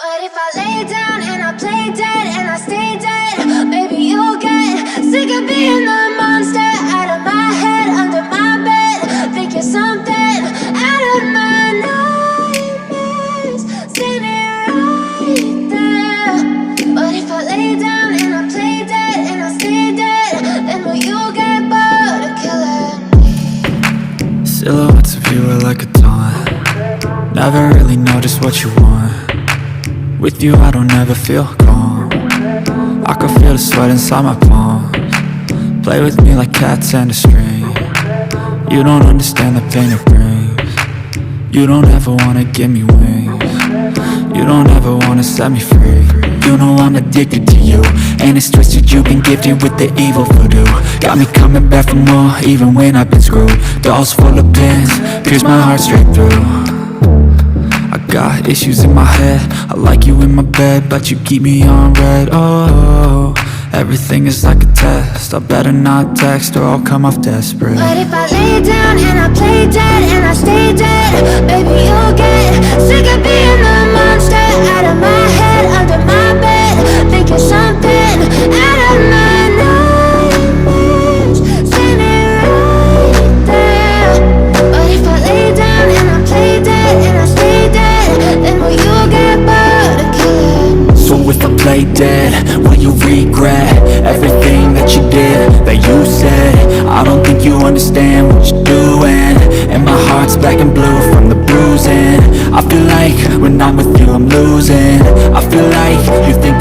But if I lay down and I play dead and I stay dead, maybe you'll get sick of being the monster out of my head, under my bed. Think you're something out of my nightmares, standing right there. But if I lay down and I play dead and I stay dead, then will you get bored of killing me? Silhouettes of you are like a taunt. Never really know just what you want. With you I don't ever feel calm. I can feel the sweat inside my palms. Play with me like cats and a string. You don't understand the pain it brings. You don't ever wanna give me wings. You don't ever wanna set me free. You know I'm addicted to you, and it's twisted, you've been gifted with the evil voodoo. Got me coming back for more, even when I've been screwed. Dolls full of pins, pierce my heart straight through. I got issues in my head, I like you in my bed, but you keep me on red. Oh, everything is like a test, I better not text or I'll come off desperate. But if I lay down and I play dead and I stay dead, baby you'll get sick of being the monster out of my head, under my bed. Think you're something out of my nightmares, standing right there. But if I lay down and I play dead and I stay dead, then will you get bored of killing me? So if I play dead, will you regret everything that you did, that you said? I don't think you understand what you're doing, and my heart's black and blue from the bruising. I feel like when I'm with you I'm losing. I feel like you think